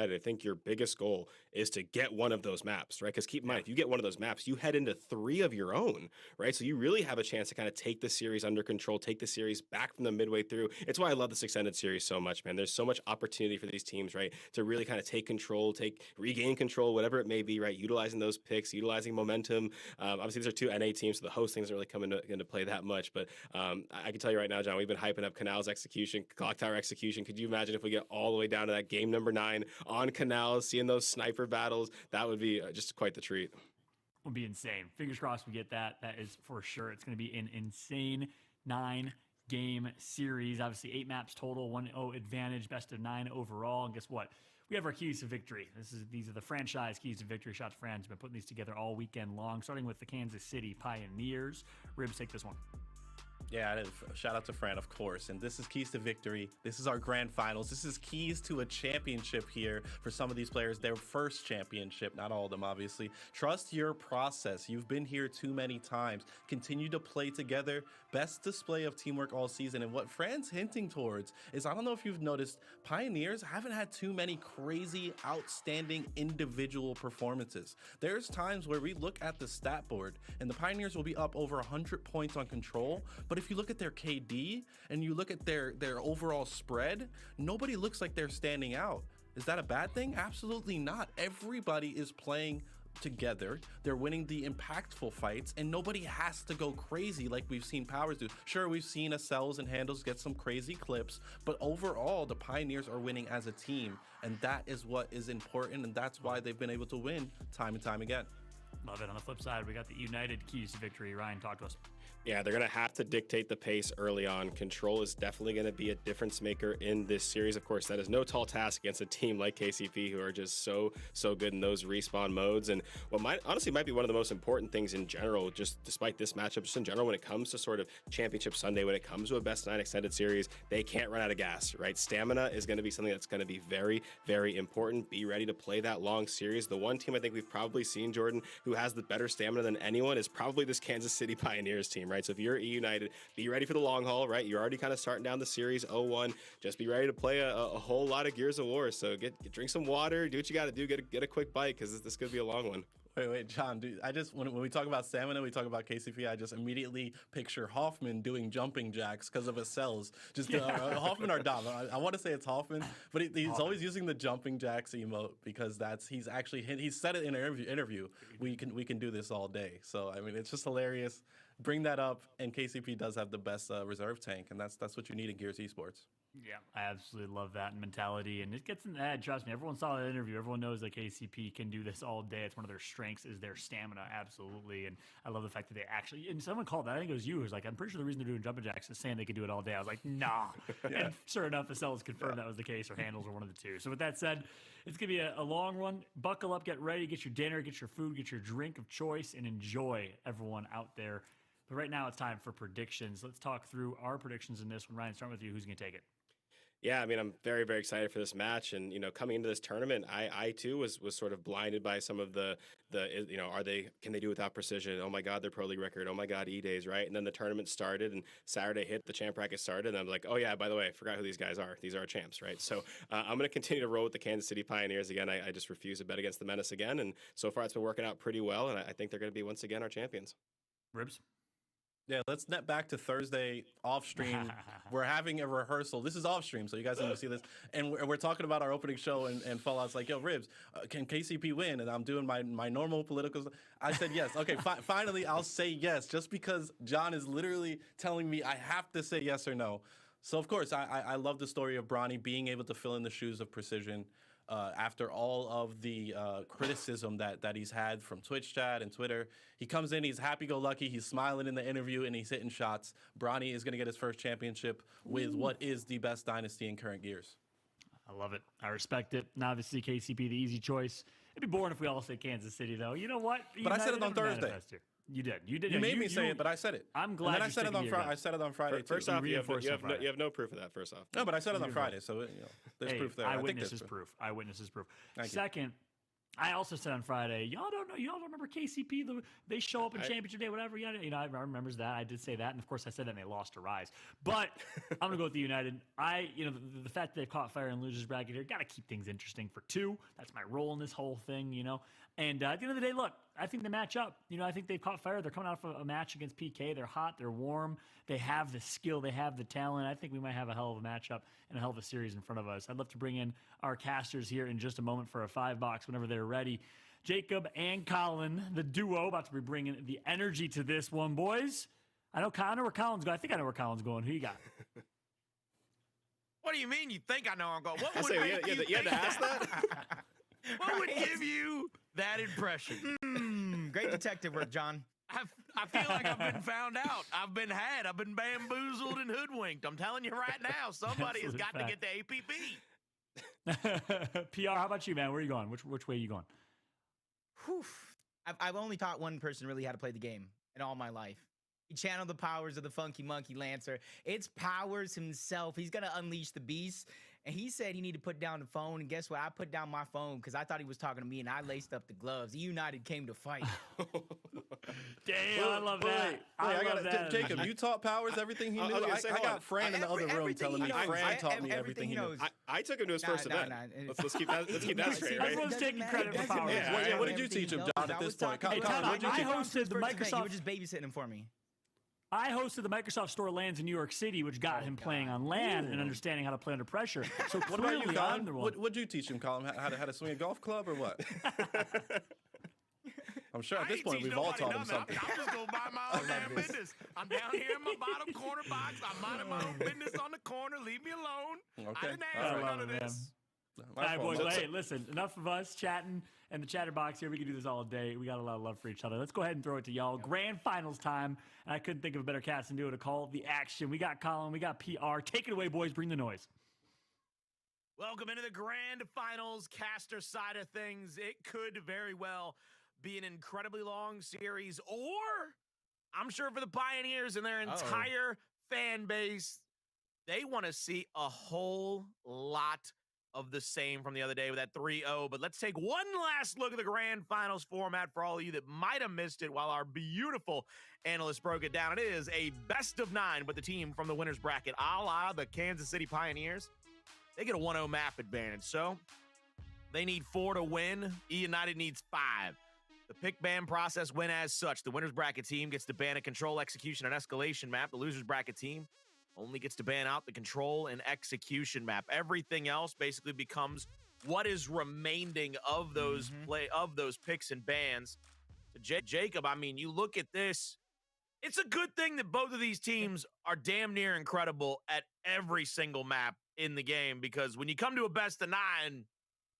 said, I think your biggest goal is to get one of those maps, right? Because keep in mind, if you get one of those maps, you head into 3 of your own, right? So you really have a chance to kind of take the series under control, take the series back from the midway through. It's why I love this extended series so much, man. There's so much opportunity for these teams, right, to really kind of take control, regain control, whatever it may be, right? Utilizing those picks, utilizing momentum. Obviously, these are 2 NA teams, so the host things don't really come into play that much. But I can tell you right now, John, we've been hyping up Canal's execution, Clock Tower execution. Could you imagine if we get all the way down to that game number 9 on Canal, seeing those sniper battles? That would be just quite the treat. Would be insane. Fingers crossed we get that. That is for sure. It's going to be an insane 9-game series. Obviously, 8 maps total, 1-0 advantage, best of 9 overall. And guess what? We have our keys to victory. These are the franchise keys to victory. Shots Fran's been putting these together all weekend long, starting with the Kansas City Pioneers. Ribs, take this one. Yeah, shout out to Fran, of course. And this is keys to victory. This is our grand finals. This is keys to a championship here for some of these players. Their first championship, not all of them, obviously. Trust your process. You've been here too many times. Continue to play together. Best display of teamwork all season. And what Fran's hinting towards is, I don't know if you've noticed, Pioneers haven't had too many crazy, outstanding individual performances. There's times where we look at the stat board and the Pioneers will be up over 100 points on control, but if you look at their KD and you look at their overall spread, nobody looks like they're standing out. Is that a bad thing? Absolutely not. Everybody is playing together. They're winning the impactful fights, and nobody has to go crazy like we've seen Powers do. Sure, we've seen Acels and Handles get some crazy clips, but overall, the Pioneers are winning as a team, and that is what is important, and that's why they've been able to win time and time again. Love it. On the flip side, we got the United keys to victory. Ryan, talk to us. Yeah, they're going to have to dictate the pace early on. Control is definitely going to be a difference maker in this series. Of course, that is no tall task against a team like KCP, who are just so good in those respawn modes. And what honestly might be one of the most important things in general, just despite this matchup, just in general, when it comes to sort of Championship Sunday, when it comes to a best 9 extended series, they can't run out of gas, right? Stamina is going to be something that's going to be very, very important. Be ready to play that long series. The one team I think we've probably seen, Jordan, who has the better stamina than anyone is probably this Kansas City Pioneers team, right? So if you're E United, be ready for the long haul, right? You're already kind of starting down the series 0-1. Just be ready to play a whole lot of Gears of War. So drink some water, do what you got to do, get a quick bite, because this could be a long one. Wait, John, dude, when we talk about stamina, we talk about KCP, I just immediately picture Hoffman doing jumping jacks because of his cells. Just Hoffman or Dom. I want to say it's Hoffman, but he's always using the jumping jacks emote because he's said it in an interview. We can do this all day. So I mean, it's just hilarious. Bring that up, and KCP does have the best reserve tank, and that's what you need in Gears Esports. Yeah, I absolutely love that mentality, and it gets in the head. Trust me, everyone saw that interview. Everyone knows that KCP can do this all day. It's one of their strengths is their stamina, absolutely. And I love the fact that they actually, and someone called that, I think it was you, who was like, I'm pretty sure the reason they're doing jumping jacks is saying they could do it all day. I was like, nah. Yeah. And sure enough, the cells confirmed that was the case, or Handles, or one of the two. So with that said, it's going to be a long one. Buckle up, get ready, get your dinner, get your food, get your drink of choice, and enjoy, everyone out there. But right now it's time for predictions. Let's talk through our predictions in this one. Ryan, start with you. Who's going to take it? Yeah, I mean, I'm very, very excited for this match. And, coming into this tournament, I too was sort of blinded by some of the can they do without precision? Oh my God, their pro league record. Oh my God, E-Days, right? And then the tournament started and Saturday hit, the champ bracket started. And I'm like, oh yeah, by the way, I forgot who these guys are. These are our champs, right? So I'm going to continue to roll with the Kansas City Pioneers again. I just refuse to bet against the Menace again. And so far it's been working out pretty well. And I think they're going to be once again our champions. Ribs? Yeah, let's net back to Thursday off stream. We're having a rehearsal. This is off stream, so you guys can see this. And we're talking about our opening show, and Fallout's like, yo, Ribs, can KCP win? And I'm doing my normal political stuff. I said yes. Okay, finally, I'll say yes, just because John is literally telling me I have to say yes or no. So, of course, I love the story of Bronny being able to fill in the shoes of Precision. After all of the criticism that he's had from Twitch chat and Twitter. He comes in, he's happy-go-lucky, he's smiling in the interview, and he's hitting shots. Bronny is going to get his first championship with what is the best dynasty in current Gears. I love it. I respect it. And obviously, KCP, the easy choice. It'd be boring if we all say Kansas City, though. You know what? But I said it on Thursday. You did. You made me say it, but I said it. I'm glad. And then I said it on Friday. I said it on Friday. First off, you have no proof of that. First off, no, but I said it on Friday, so there's proof there. Eyewitness is proof. Eyewitness is proof. Second, I also said on Friday, y'all don't remember KCP? They show up in championship day, whatever. I remember that. I did say that, and of course I said that and they lost to Rise. But I'm gonna go with the United. The fact that they've caught fire in losers bracket here, got to keep things interesting for 2. That's my role in this whole thing, And at the end of the day, look, I think they match up. I think they've caught fire. They're coming out of a match against PK. They're hot. They're warm. They have the skill. They have the talent. I think we might have a hell of a matchup and a hell of a series in front of us. I'd love to bring in our casters here in just a moment for a 5-box whenever they're ready. Jacob and Colin, the duo, about to be bringing the energy to this one, boys. I know where Colin's going. I think I know where Colin's going. Who you got? What do you mean you think I know where I'm going? What I would say, make you had to ask that? What would give you that impression? Great detective work, John. I feel like I've been found out. I've been had. I've been bamboozled and hoodwinked. I'm telling you right now, somebody has got to get the APB. PR, how about you, man? Where are you going? Which way are you going? Whew. I've only taught one person really how to play the game in all my life. He channeled the powers of the Funky Monkey Lancer. It's Powers himself. He's going to unleash the beast. And he said he needed to put down the phone. And guess what? I put down my phone because I thought he was talking to me, and I laced up the gloves. United came to fight. Damn, I love that. I love that. Jacob, you taught Powers everything he knew. I got Fran in the other room telling me Fran taught me everything he knows. I took him to his first event. Let's keep that straight, right? Everyone's taking credit for Powers. Yeah, what did you teach him, John, at this point? Hey, Tom, I hosted the Microsoft. You were just babysitting him for me. I hosted the Microsoft Store LANs in New York City, which got him playing on LAN and understanding how to play under pressure. So what about you, Colin? The What'd you teach him, Colin? How to swing a golf club or what? I'm sure at this point we've all taught him something. I'm just going to mind my own damn business. I'm down here in my bottom corner box. I'm minding my own business on the corner. Leave me alone. Okay. I didn't ask for none of this. All right, boys. Well, hey, listen, enough of us chatting and the chatterbox here. We can do this all day. We got a lot of love for each other. Let's go ahead and throw it to y'all. Grand finals time. And I couldn't think of a better cast than do it to call the action. We got Colin. We got PR. Take it away, boys. Bring the noise. Welcome into the grand finals caster side of things. It could very well be an incredibly long series, or I'm sure for the Pioneers and their entire fan base, they want to see a whole lot of the same from the other day with that 3-0. But let's take one last look at the grand finals format for all of you that might have missed it while our beautiful analysts broke it down. It is a best of 9, but the team from the winner's bracket, a la the Kansas City Pioneers, they get a 1-0 map advantage. So they need 4 to win. E United needs 5. The pick ban process went as such. The winner's bracket team gets to ban a control, execution, and escalation map. The loser's bracket team only gets to ban out the control and execution map. Everything else basically becomes what is remaining of those picks and bans. So Jacob, I mean, you look at this, it's a good thing that both of these teams are damn near incredible at every single map in the game, because when you come to a best of 9,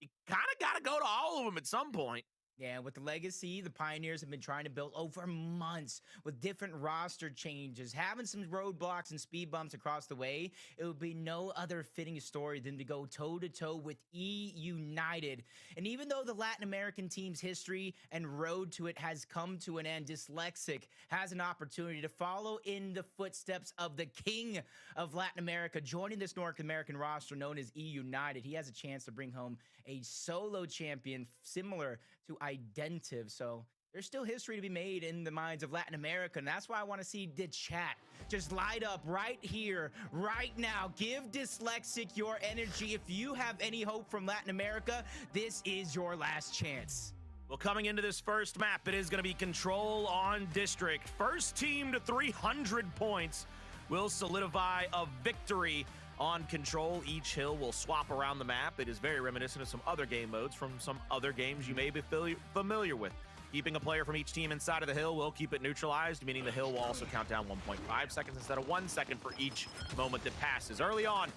you kind of got to go to all of them at some point. Yeah, with the legacy, the Pioneers have been trying to build over months with different roster changes, having some roadblocks and speed bumps across the way. It would be no other fitting story than to go toe-to-toe with E United. And even though the Latin American team's history and road to it has come to an end, Dyslexic has an opportunity to follow in the footsteps of the king of Latin America, joining this North American roster known as E United. He has a chance to bring home a solo champion similar to Identiv. So there's still history to be made in the minds of Latin America, and that's why I want to see the chat just light up right here, right now. Give Dyslexic your energy. If you have any hope from Latin America, this is your last chance. Well, coming into this first map, it is going to be control on district. First team to 300 points will solidify a victory on control. Each hill will swap around the map. It is very reminiscent of some other game modes from some other games you may be familiar with. Keeping a player from each team inside of the hill will keep it neutralized, meaning the hill will also count down 1.5 seconds instead of 1 second for each moment that passes. Early on,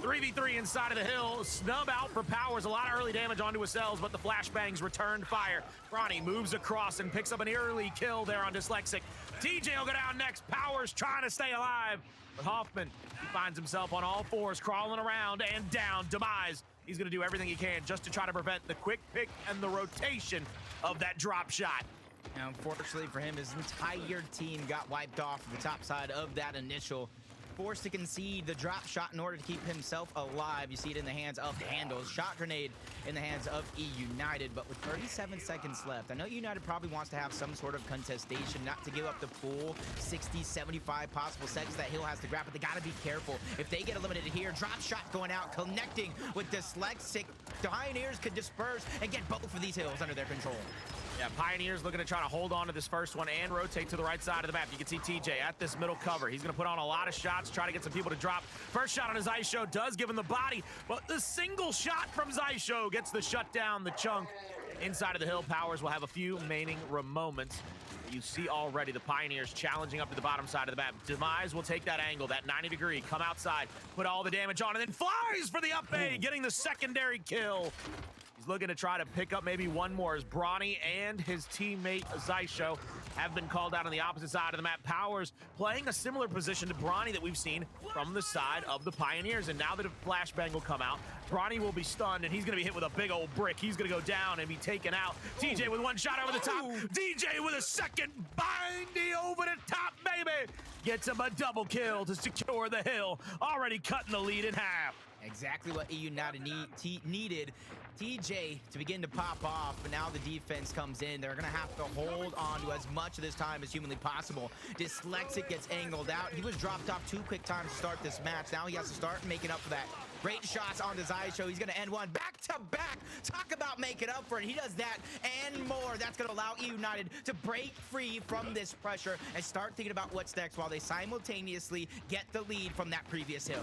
3v3 inside of the hill. Snub out for Powers. A lot of early damage onto his cells, but the flashbangs returned fire. Ronnie moves across and picks up an early kill there on Dyslexic. TJ will go down next. Powers trying to stay alive. But Hoffman, he finds himself on all fours, crawling around and down. Demise, he's going to do everything he can just to try to prevent the quick pick and the rotation of that drop shot. Now, unfortunately for him, his entire team got wiped off the top side of that initial forced to concede the drop shot in order to keep himself alive. You see it in the hands of Handles. Shot grenade in the hands of E United, but with 37 seconds left, I know United probably wants to have some sort of contestation, not to give up the full 60, 75 possible seconds that Hill has to grab, but they got to be careful. If they get eliminated here, drop shot going out, connecting with Dyslexic. Pioneers could disperse and get both of these hills under their control. Yeah, Pioneers looking to try to hold on to this first one and rotate to the right side of the map. You can see TJ at this middle cover. He's going to put on a lot of shots, try to get some people to drop. First shot on his Ice Show does give him the body, but the single shot from Ice Show gets the shutdown, the chunk. Inside of the hill, Powers will have a few remaining moments. You see already the Pioneers challenging up to the bottom side of the map. Demise will take that angle, that 90-degree, come outside, put all the damage on, and then flies for the up A, getting the secondary kill. He's looking to try to pick up maybe one more as Brawny and his teammate Zysho have been called out on the opposite side of the map. Powers playing a similar position to Brawny that we've seen from the side of the Pioneers. And now that a flashbang will come out, Brawny will be stunned and he's going to be hit with a big old brick. He's going to go down and be taken out. TJ with one shot over the top. DJ with a second bindy over the top, baby. Gets him a double kill to secure the hill. Already cutting the lead in half. Exactly what EU United needed. TJ to begin to pop off, but now the defense comes in. They're going to have to hold on to as much of this time as humanly possible. Dyslexic gets angled out. He was dropped off 2 quick times to start this match. Now he has to start making up for that. Great shots on his eye show. He's going to end one back to back. Talk about making up for it. He does that and more. That's going to allow EU United to break free from this pressure and start thinking about what's next while they simultaneously get the lead from that previous hill.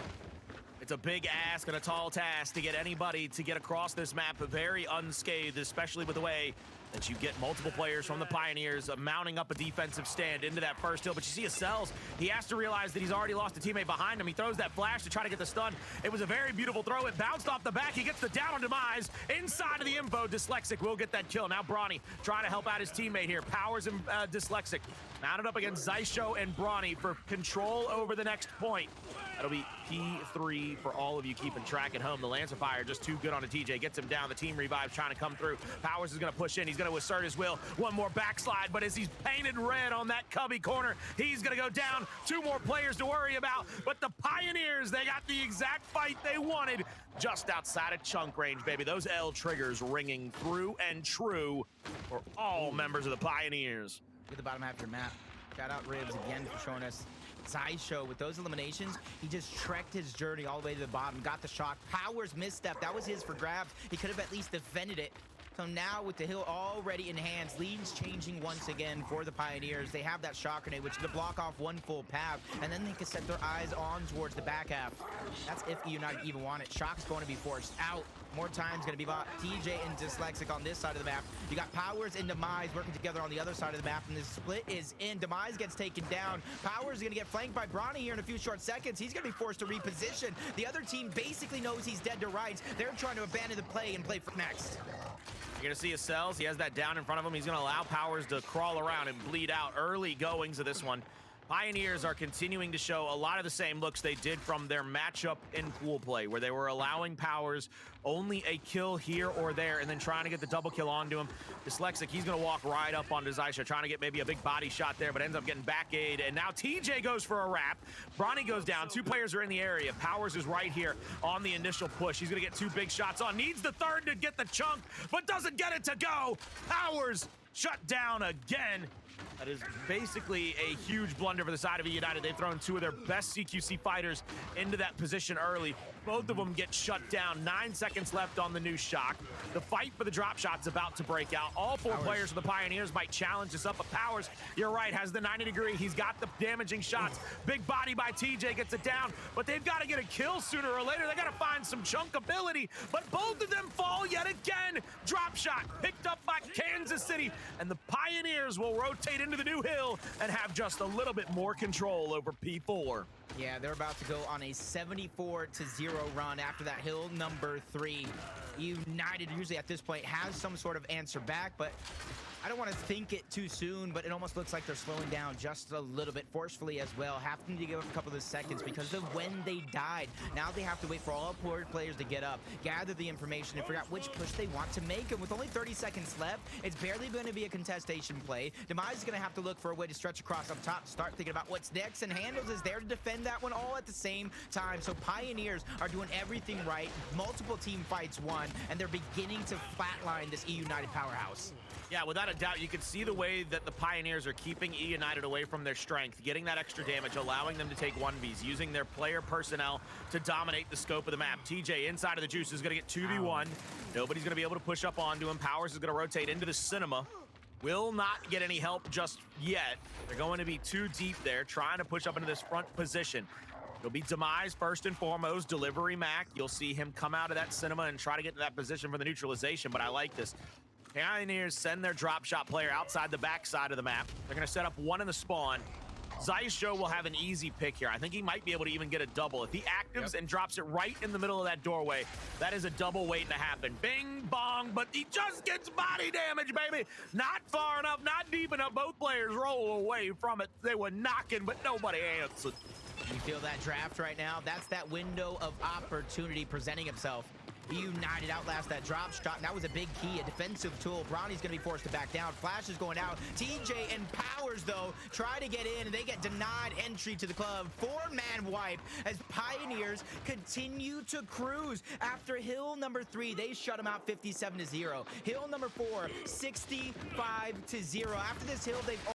It's a big ask and a tall task to get anybody to get across this map very unscathed, especially with the way that you get multiple players from the Pioneers mounting up a defensive stand into that first hill. But you see Cells, he has to realize that he's already lost a teammate behind him. He throws that flash to try to get the stun. It was a very beautiful throw. It bounced off the back. He gets the down on Demise. Inside of the info, Dyslexic will get that kill. Now Brawny trying to help out his teammate here. Powers and Dyslexic mounted up against Zysho and Brawny for control over the next point. That'll be P3 for all of you keeping track at home. The Lancer Fire just too good on a TJ. Gets him down. The team revives trying to come through. Powers is going to push in. He's going to assert his will. One more backslide, but as he's painted red on that cubby corner, he's going to go down. 2 more players to worry about. But the Pioneers, they got the exact fight they wanted just outside of chunk range, baby. Those L triggers ringing through and true for all members of the Pioneers. At the bottom half of your map. Shout out Ribs again for showing us Zysho. With those eliminations, he just trekked his journey all the way to the bottom, got the shock. Powers misstep, that was his for grabs. He could have at least defended it. So now with the hill already in hands, leads changing once again for the Pioneers. They have that shock grenade, which could block off one full path, and then they can set their eyes on towards the back half. That's if United even want it. Shock's going to be forced out. More time's going to be bought. TJ and Dyslexic on this side of the map. You got Powers and Demise working together on the other side of the map, and the split is in. Demise gets taken down. Powers is going to get flanked by Brawny here in a few short seconds. He's going to be forced to reposition. The other team basically knows he's dead to rights. They're trying to abandon the play and play for next. You're going to see his cells. He has that down in front of him. He's going to allow Powers to crawl around and bleed out. Early goings of this one. Pioneers are continuing to show a lot of the same looks they did from their matchup in pool play, where they were allowing Powers only a kill here or there and then trying to get the double kill onto him. Dyslexic, he's going to walk right up onto Zysho, trying to get maybe a big body shot there, but ends up getting back aid. And now TJ goes for a wrap. Brawny goes down. 2 players are in the area. Powers is right here on the initial push. He's going to get 2 big shots on. Needs the third to get the chunk, but doesn't get it to go. Powers shut down again. That is basically a huge blunder for the side of United. They've thrown 2 of their best CQC fighters into that position early. Both of them get shut down. 9 seconds left on the new shock. The fight for the drop shot's about to break out. All 4 players of the Pioneers might challenge this up, but Powers, you're right, has the 90-degree. He's got the damaging shots. Big body by TJ gets it down, but they've got to get a kill sooner or later. They got to find some chunk ability, but both of them fall yet again. Drop shot picked up by Kansas City, and the Pioneers will rotate into the new hill and have just a little bit more control over P4. Yeah, they're about to go on a 74-0 run after that hill number 3. United usually at this point has some sort of answer back, but I don't want to think it too soon, but it almost looks like they're slowing down just a little bit, forcefully as well. Having to give up a couple of seconds because of when they died. Now they have to wait for all players to get up, gather the information, and figure out which push they want to make. And with only 30 seconds left, it's barely going to be a contestation play. Demise is going to have to look for a way to stretch across up top, start thinking about what's next, and Handles is there to defend that one all at the same time. So Pioneers are doing everything right. Multiple team fights won, and they're beginning to flatline this E United powerhouse. Yeah, without a doubt, you can see the way that the Pioneers are keeping E United away from their strength, getting that extra damage, allowing them to take 1Vs, using their player personnel to dominate the scope of the map. TJ inside of the Juice is going to get 2v1. Nobody's going to be able to push up onto him. Powers is going to rotate into the Cinema. Will not get any help just yet. They're going to be too deep there, trying to push up into this front position. It'll be Demise first and foremost, delivery Mac. You'll see him come out of that Cinema and try to get to that position for the neutralization, but I like this. Pioneers send their drop shot player outside the backside of the map. They're going to set up one in the spawn. Zysho will have an easy pick here. I think he might be able to even get a double. If he actives and drops it right in the middle of that doorway, that is a double waiting to happen. Bing, bong, but he just gets body damage, baby. Not far enough, not deep enough. Both players roll away from it. They were knocking, but nobody answered. You feel that draft right now? That's that window of opportunity presenting itself. United outlast that drop shot, and that was a big key, a defensive tool. Bronny's gonna be forced to back down. Flash is going out. TJ and Powers, though, try to get in, and they get denied entry to the club. 4-man wipe as Pioneers continue to cruise. After Hill number 3, they shut them out 57-0. Hill number 4, 65-0. After this hill, they've